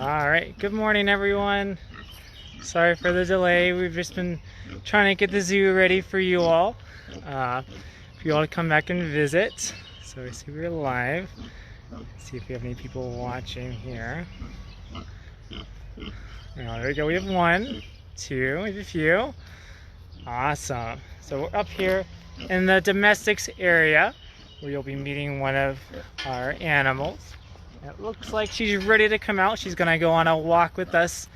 All right, good morning everyone. Sorry for the delay. We've just been trying to get the zoo ready for you all. For you all to come back and visit. So we see we're live. Let's see if we have any people watching here. There we go, we have one, two, we have a few. Awesome. So we're up here in the domestics area where you'll be meeting one of our animals. It looks like she's ready to come out. She's gonna go on a walk with us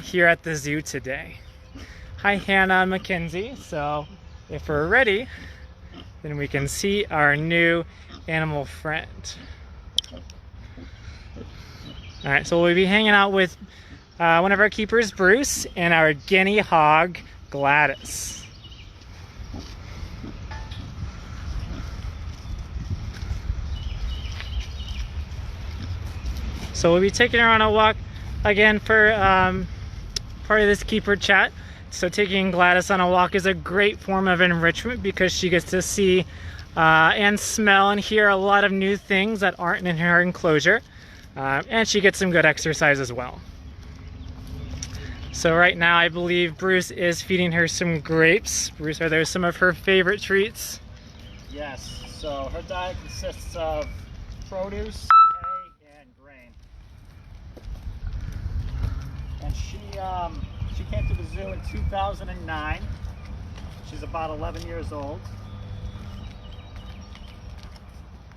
here at the zoo today. Hi Hannah and Mackenzie. So if we're ready, then we can see our new animal friend. All right, so we'll be hanging out with one of our keepers, Bruce, and our guinea hog, Gladys. So we'll be taking her on a walk again for part of this keeper chat. So taking Gladys on a walk is a great form of enrichment because she gets to see and smell and hear a lot of new things that aren't in her enclosure. And she gets some good exercise as well. So right now I believe Bruce is feeding her some grapes. Bruce, are those some of her favorite treats? Yes, so her diet consists of produce, hay, and grain. And she came to the zoo in 2009. She's about 11 years old.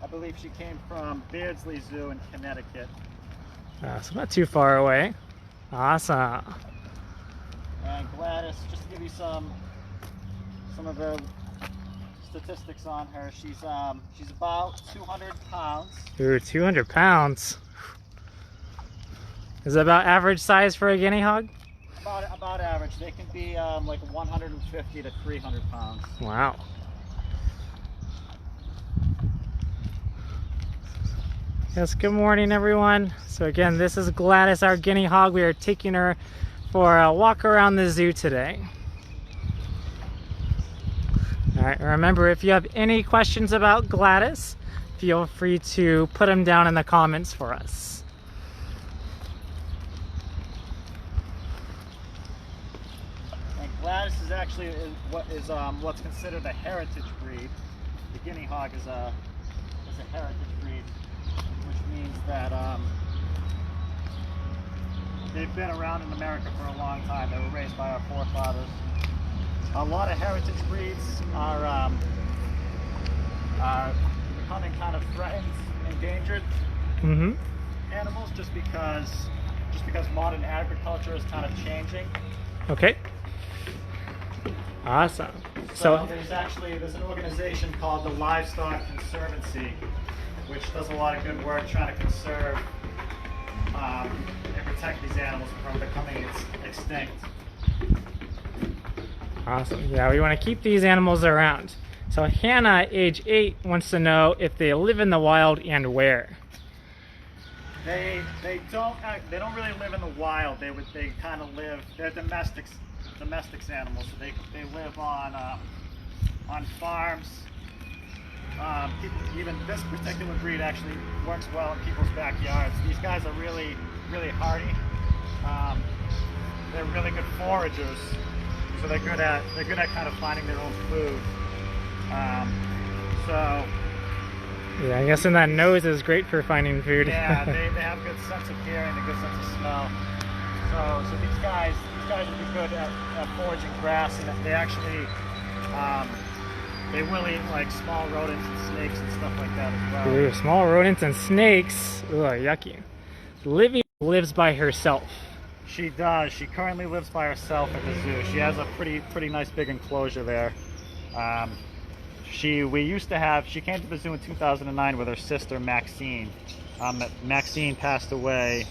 I believe she came from Beardsley Zoo in Connecticut. So not too far away. Awesome. And Gladys, just to give you some of the statistics on her, she's about 200 pounds. Ooh, 200 pounds. Is that about average size for a guinea hog? About average. They can be like 150 to 300 pounds. Wow. Yes, good morning everyone. So again, this is Gladys, our guinea hog. We are taking her for a walk around the zoo today. All right, remember, if you have any questions about Gladys, feel free to put them down in the comments for us. And Gladys is actually what's considered a heritage breed. The guinea hog is a heritage breed, which means that they've been around in America for a long time. They were raised by our forefathers. A lot of heritage breeds are becoming kind of threatened, endangered animals, just because modern agriculture is kind of changing. Okay. Awesome. So there's an organization called the Livestock Conservancy, which does a lot of good work trying to conserve and protect these animals from becoming extinct. Awesome. Yeah, we want to keep these animals around. So Hannah, age 8, wants to know if they live in the wild and where. They don't really live in the wild. They kind of live. They're domestics animals. So they live on farms. Even this particular breed actually works well in people's backyards. These guys are really hardy. They're really good foragers, so they're good at kind of finding their own food. So yeah, I guess that nose is great for finding food. Yeah, they have a good sense of hearing, a good sense of smell. So these guys would be good at foraging grass, and they actually they will eat like small rodents and snakes and stuff like that as well. Ooh, small rodents and snakes. Ugh, yucky. Livy lives by herself. She does. She currently lives by herself at the zoo. She has a pretty nice big enclosure there. She came to the zoo in 2009 with her sister Maxine. Maxine passed away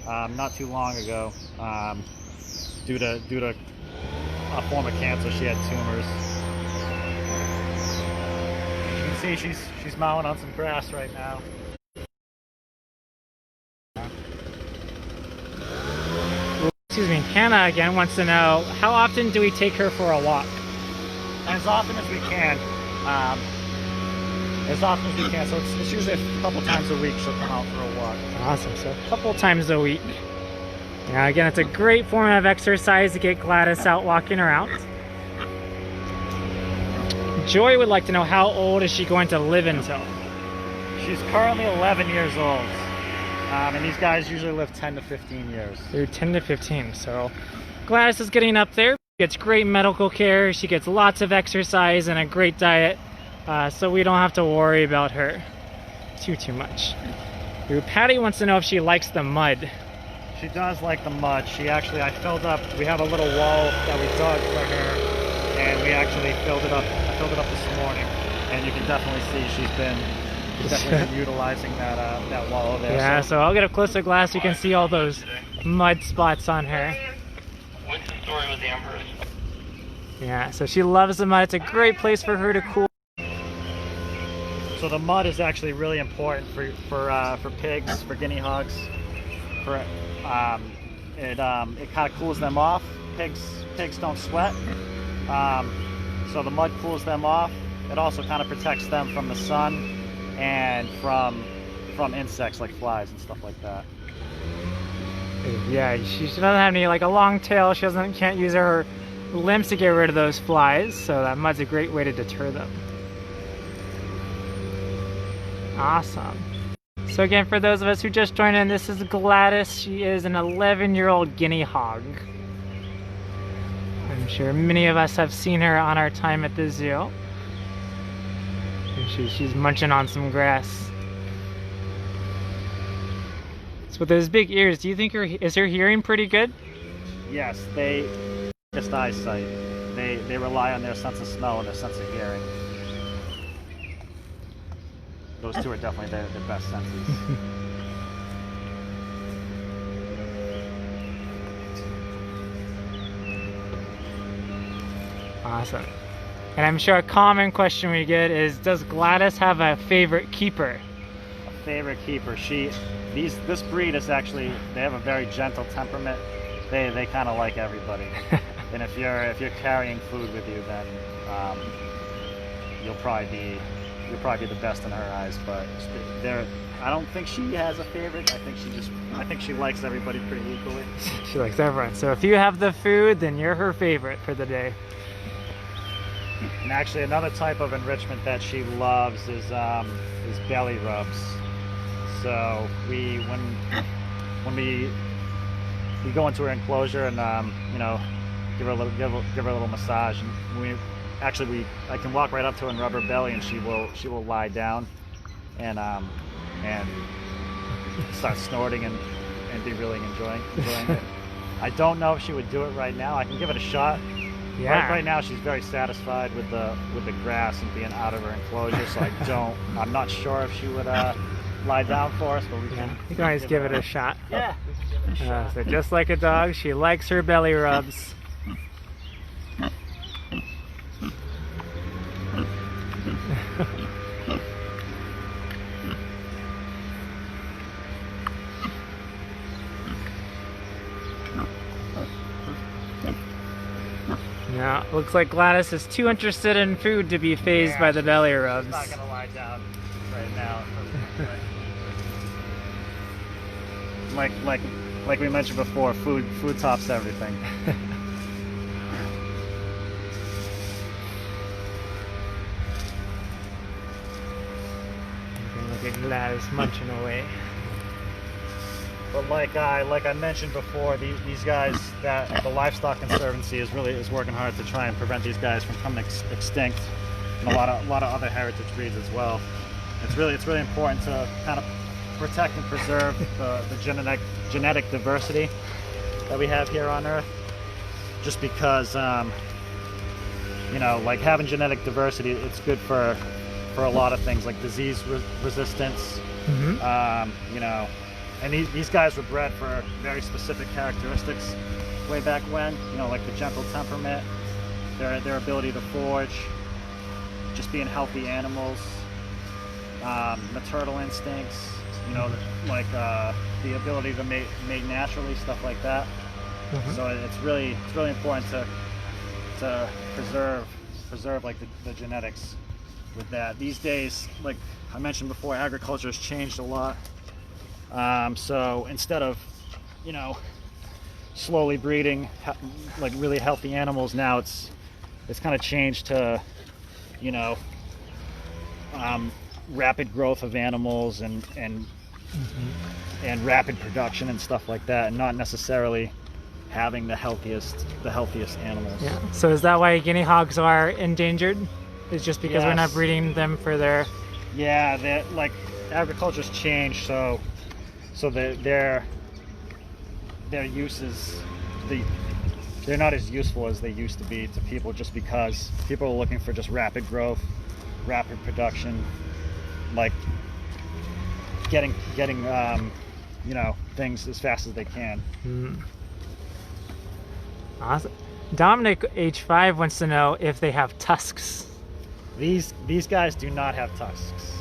not too long ago due to a form of cancer. She had tumors. You can see she's mowing on some grass right now. Excuse me, Hannah again wants to know, how often do we take her for a walk? As often as we can. So it's usually a couple times a week she'll come out for a walk. Awesome. So a couple times a week. Now again, it's a great form of exercise to get Gladys out walking around. Joy would like to know, how old is she going to live until? She's currently 11 years old. And these guys usually live 10 to 15 years. They're 10 to 15, so Gladys is getting up there. She gets great medical care, she gets lots of exercise and a great diet, so we don't have to worry about her too much. Patty wants to know if she likes the mud. She does like the mud. I filled up, we have a little wall that we dug for her, and we actually filled it up. I filled it up this morning, and you can definitely see she's definitely been utilizing that wall there. Yeah, so I'll get a closer glass. You can see all those mud spots on her. What's the story with the Empress? Yeah, so she loves the mud. It's a great place for her to cool. So the mud is actually really important for pigs, for guinea hogs. It kind of cools them off. Pigs don't sweat, so the mud cools them off. It also kind of protects them from the sun and from insects like flies and stuff like that. Yeah, she doesn't have any, like, a long tail. She can't use her limbs to get rid of those flies, so that mud's a great way to deter them. Awesome. So again, for those of us who just joined in, this is Gladys. She is an 11-year-old guinea hog. I'm sure many of us have seen her on our time at the zoo. And she's munching on some grass. So with those big ears, do you think is her hearing pretty good? Yes, just eyesight. They rely on their sense of smell and their sense of hearing. Those two are definitely their best senses. Awesome. And I'm sure a common question we get is, does Gladys have a favorite keeper? A favorite keeper? This breed is actually, they have a very gentle temperament. They kind of like everybody. And if you're carrying food with you, then you'll probably be the best in her eyes. But I don't think she has a favorite. I think she likes everybody pretty equally. She likes everyone. So if you have the food, then you're her favorite for the day. And actually, another type of enrichment that she loves is belly rubs. So when we go into her enclosure and give her a little massage, and I can walk right up to her and rub her belly, and she will lie down and start snorting and be really enjoying it. I don't know if she would do it right now. I can give it a shot. Yeah. Right now she's very satisfied with the grass and being out of her enclosure, so I'm not sure if she would lie down for us, but we can always give it a shot. Yeah. So just like a dog, she likes her belly rubs. Yeah, looks like Gladys is too interested in food to be fazed by the belly rubs. She's not gonna lie down right now. Like we mentioned before, food tops everything. Look at Gladys munching away. But like I mentioned before, these guys, that the Livestock Conservancy is working hard to try and prevent these guys from coming extinct, and a lot of other heritage breeds as well. It's really important to kind of protect and preserve the genetic diversity that we have here on Earth. Just because like having genetic diversity, it's good for a lot of things like disease resistance. Mm-hmm. And these guys were bred for very specific characteristics way back when, like the gentle temperament, their ability to forage, just being healthy animals, maternal instincts, like the ability to mate naturally, stuff like that. Mm-hmm. So it's really important to preserve like the genetics with that. These days, like I mentioned before, agriculture has changed a lot. So instead of, slowly breeding like really healthy animals. Now it's kind of changed to, you know, rapid growth of animals and rapid production and stuff like that, and not necessarily having the healthiest animals. Yeah. So is that why guinea hogs are endangered? Is just because we're not Yes. breeding them for their... Yeah, that like agriculture's changed, so their uses, they're not as useful as they used to be to people, just because people are looking for just rapid growth, rapid production, like getting you know, things as fast as they can. Awesome. Dominic H5 wants to know if they have tusks. These guys do not have tusks.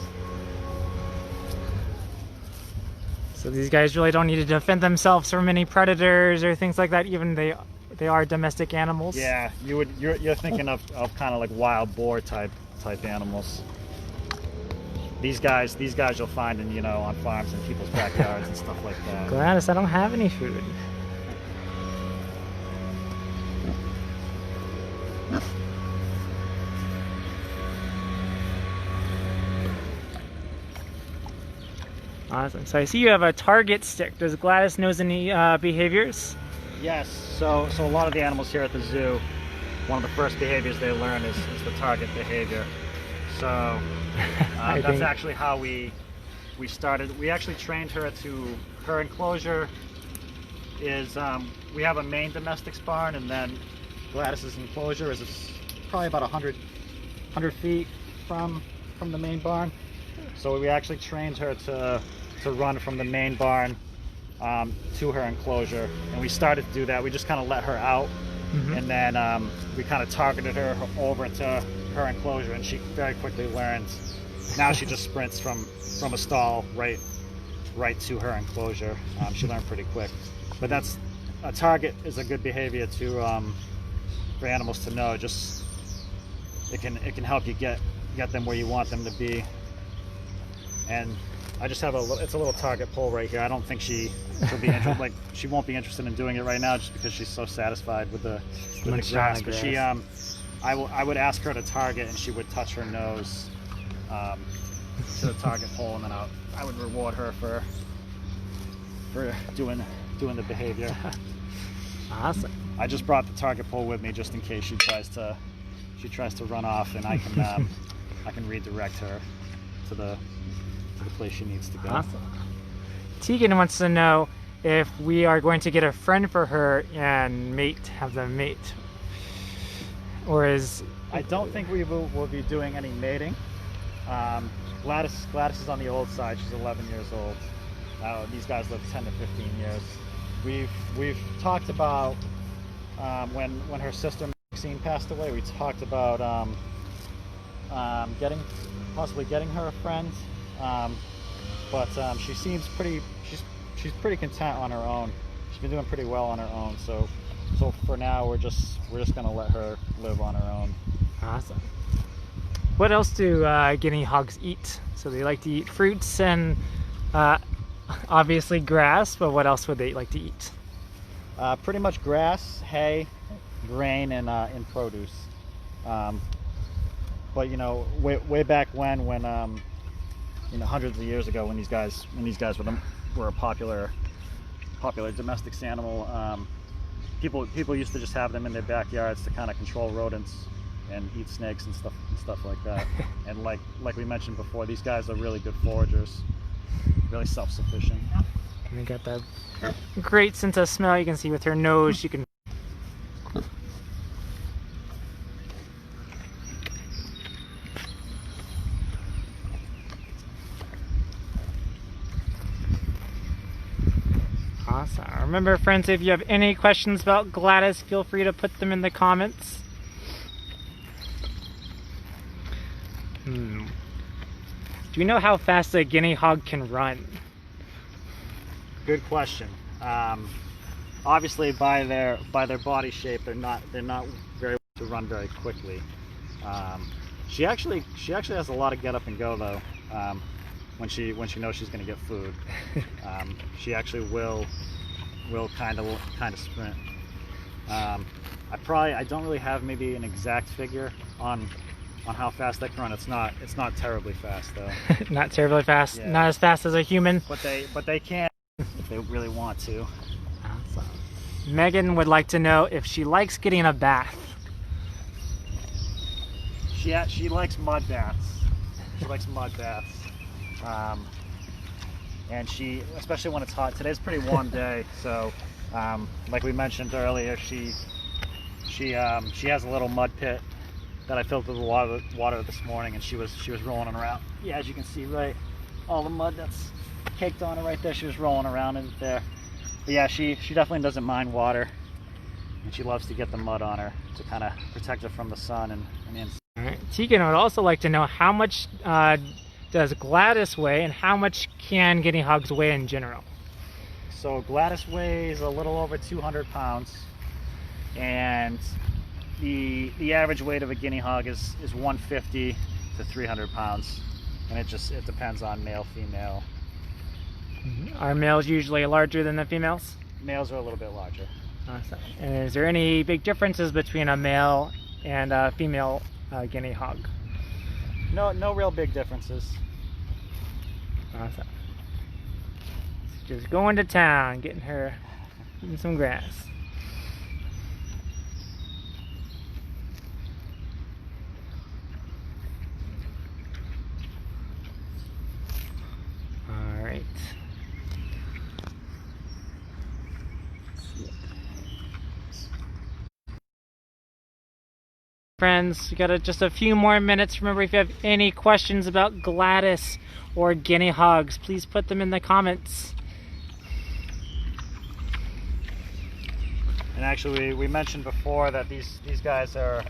So these guys really don't need to defend themselves from any predators or things like that, even they are domestic animals. Yeah, you're thinking of kind of like wild boar type animals. These guys you'll find in, you know, on farms and people's backyards and stuff like that. Gladys, I don't have any food. Awesome. So I see you have a target stick. Does Gladys knows any behaviors? Yes. So a lot of the animals here at the zoo, one of the first behaviors they learn is the target behavior. So that's actually how we started. We actually trained her to, her enclosure is, we have a main domestics barn, and then Gladys's enclosure is probably about 100 feet from the main barn. So we actually trained her to run from the main barn to her enclosure, and we started to do that. We just kind of let her out, and then we kind of targeted her over to her enclosure, and she very quickly learned. Now she just sprints from a stall right to her enclosure. She learned pretty quick. But that's, a target is a good behavior to for animals to know. Just it can help you get them where you want them to be. And I just have it's a little target pole right here. I don't think she'll be interested. Like, she won't be interested in doing it right now, just because she's so satisfied with the grass. But she, I would ask her to target, and she would touch her nose to the target pole, and then I would reward her for doing the behavior. Awesome. I just brought the target pole with me just in case she tries to run off, and I can redirect her to the place she needs to go. Awesome. Tegan wants to know if we are going to get a friend for her and have them mate, or is... I don't think we will be doing any mating. Gladys is on the old side. She's 11 years old. These guys live 10 to 15 years. We've talked about when her sister Maxine passed away. We talked about possibly getting her a friend, but she seems she's pretty content on her own. She's been doing pretty well on her own. So for now we're just gonna let her live on her own. Awesome. What else do guinea hogs eat? So they like to eat fruits and obviously grass, but what else would they like to eat? Pretty much grass, hay, grain, and produce. But you know, way back when you know, hundreds of years ago, when these guys were a popular domestics animal, people used to just have them in their backyards to kind of control rodents and eat snakes and stuff like that. And like we mentioned before, these guys are really good foragers, really self-sufficient. And they got that great sense of smell. You can see with her nose, she can... Awesome. Remember, friends, if you have any questions about Gladys, feel free to put them in the comments. Do you know how fast a guinea hog can run? Good question. Obviously, by their body shape, they're not very able to run very quickly. She actually has a lot of get up and go though. When she knows she's going to get food, she actually will will kind of sprint. I don't really have maybe an exact figure on how fast they can run. It's not terribly fast though. Not terribly fast. Yeah. Not as fast as a human. But they can if they really want to. Awesome. Megan would like to know if she likes getting a bath. She likes mud baths. She likes mud baths. And she, especially when it's hot. Today's a pretty warm day, so like we mentioned earlier, she has a little mud pit that I filled with water this morning, and she was rolling around. Yeah, as you can see, right, all the mud that's caked on her right there. She was rolling around in there. But yeah, she definitely doesn't mind water, and she loves to get the mud on her to kind of protect her from the sun and the insects. All right. Tegan would also like to know how much does Gladys weigh, and how much can guinea hogs weigh in general? So Gladys weighs a little over 200 pounds, and the average weight of a guinea hog is 150 to 300 pounds, and it depends on male, female. Are males usually larger than the females? Males are a little bit larger. Awesome. And is there any big differences between a male and a female guinea hog? No real big differences. Awesome. Just going to town, getting some grass. All right. Friends, we got just a few more minutes. Remember, if you have any questions about Gladys or guinea hogs, please put them in the comments. And actually, we mentioned before that these guys are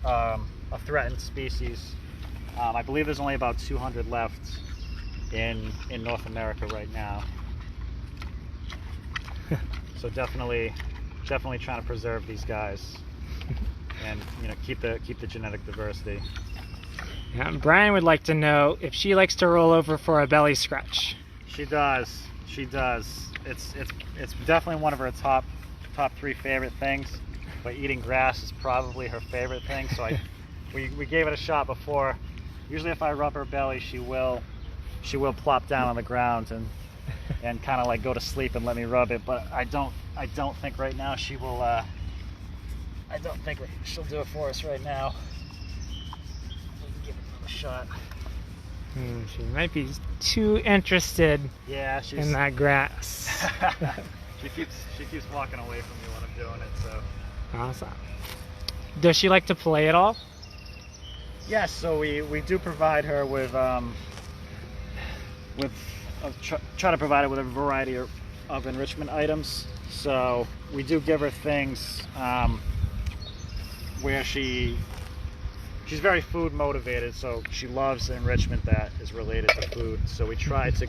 a threatened species. I believe there's only about 200 left in North America right now. So definitely trying to preserve these guys, and keep the genetic diversity. Yeah, Brian would like to know if she likes to roll over for a belly scratch. She does. It's definitely one of her top 3 favorite things, but eating grass is probably her favorite thing. So we gave it a shot before. Usually if I rub her belly, she will plop down on the ground and kind of like go to sleep and let me rub it, but I don't think right now she will. I don't think she'll do it for us right now. We can give it another shot. She might be too interested in that grass. She keeps walking away from me when I'm doing it. So awesome. Does she like to play at all? Yes. So we do provide her with try to provide her with a variety of enrichment items. So we do give her things where she's very food motivated, so she loves enrichment that is related to food. So we try to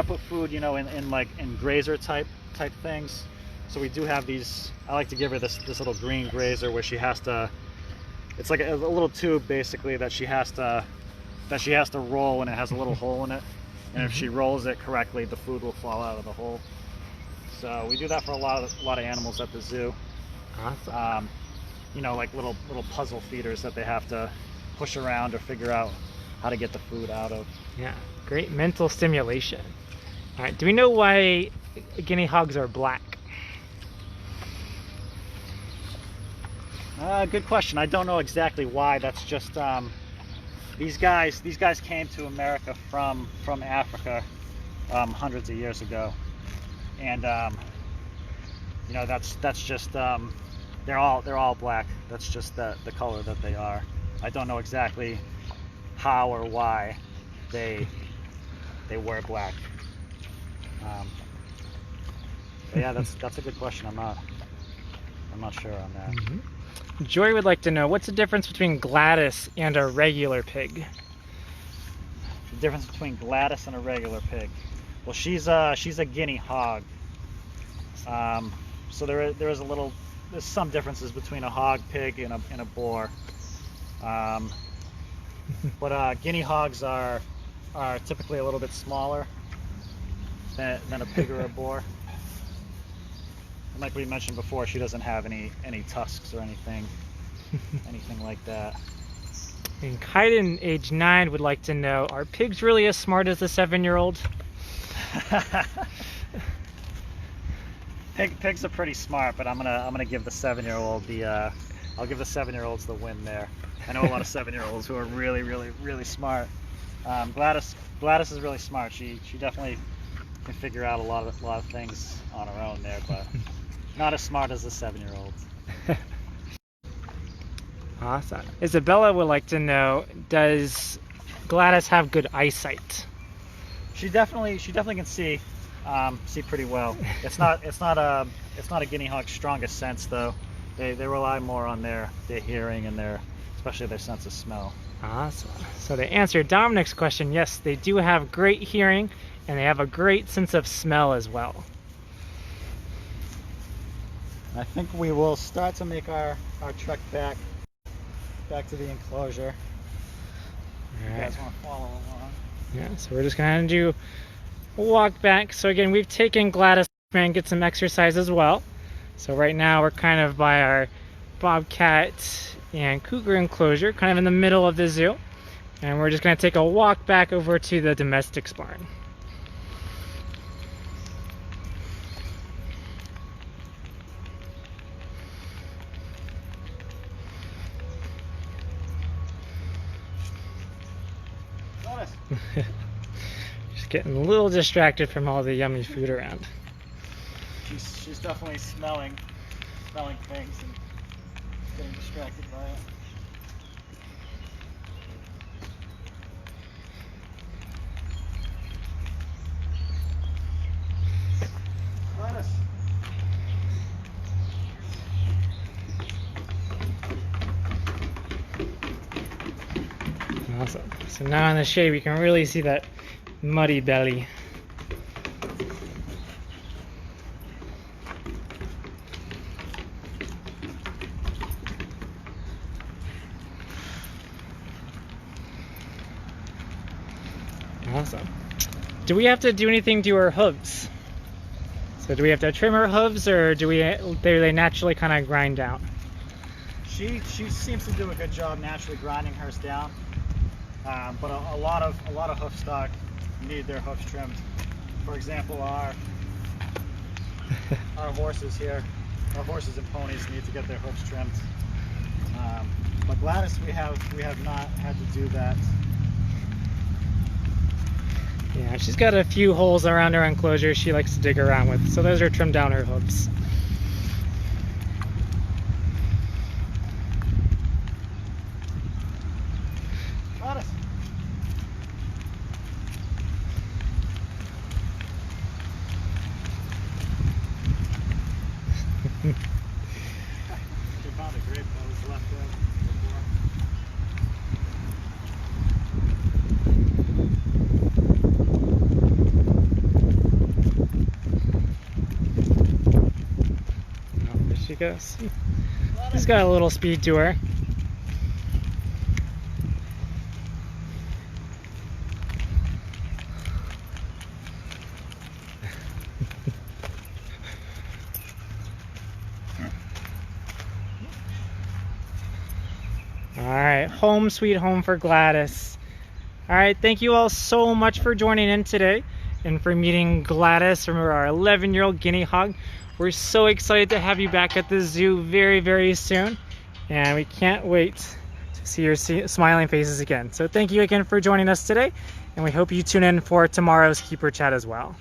put food, in grazer type things. So we do have these. I like to give her this little green grazer where she has to. It's like a little tube basically that she has to roll, and it has a little hole in it. And if she rolls it correctly, the food will fall out of the hole. So we do that for a lot of animals at the zoo. Awesome. Like little puzzle feeders that they have to push around or figure out how to get the food out of. Yeah, great mental stimulation. All right, do we know why guinea hogs are black? Good question. I don't know exactly why. That's just these guys came to America from Africa hundreds of years ago, and that's just they're all black. That's just the color that they are. I don't know exactly how or why they were black. But yeah, that's a good question. I'm not sure on that. Mm-hmm. Joy would like to know, what's the difference between Gladys and a regular pig? The difference between Gladys and a regular pig. Well, she's a guinea hog. So there's some differences between a hog, pig, and a boar. But guinea hogs are typically a little bit smaller. than a pig or a boar. And like we mentioned before, she doesn't have any tusks or anything like that. And Kaiden, age 9, would like to know, are pigs really as smart as a 7-year-old? Pigs are pretty smart, but I'm gonna give the 7-year-old I'll give the 7-year-olds the win there. I know a lot of 7-year-olds who are really smart. Gladys is really smart. She definitely can figure out a lot of things on her own there, but not as smart as the 7-year-olds. Awesome. Isabella would like to know, does Gladys have good eyesight? She definitely can see pretty well. It's not a guinea hog's strongest sense though. They rely more on their hearing and especially their sense of smell. Awesome. So to answer Dominic's question, yes, they do have great hearing and they have a great sense of smell as well. I think we will start to make our trek back to the enclosure. All right. You guys want to follow along? Yeah, so we're just going to do a walk back. So again, we've taken Gladys and get some exercise as well. So right now we're kind of by our bobcat and cougar enclosure, kind of in the middle of the zoo. And we're just going to take a walk back over to the domestics barn. Just getting a little distracted from all the yummy food around. She's definitely smelling things and getting distracted by it. Gladys. Awesome. So now in the shade we can really see that muddy belly. Awesome. Do we have to do anything to her hooves? So do we have to trim her hooves, or do they naturally kind of grind down? She seems to do a good job naturally grinding hers down, but a lot of hoof stock need their hoofs trimmed. For example, our horses here, our horses and ponies need to get their hoofs trimmed. But Gladys, we have not had to do that. Yeah, she's got a few holes around her enclosure she likes to dig around with, so those are trimmed down her hooves. Gladys. She found a grape that was left there before. She goes. She's got a little speed to her. All right, home sweet home for Gladys. All right, thank you all so much for joining in today and for meeting Gladys, from our 11-year-old guinea hog. We're so excited to have you back at the zoo very, very soon, and we can't wait to see your smiling faces again. So thank you again for joining us today, and we hope you tune in for tomorrow's Keeper Chat as well.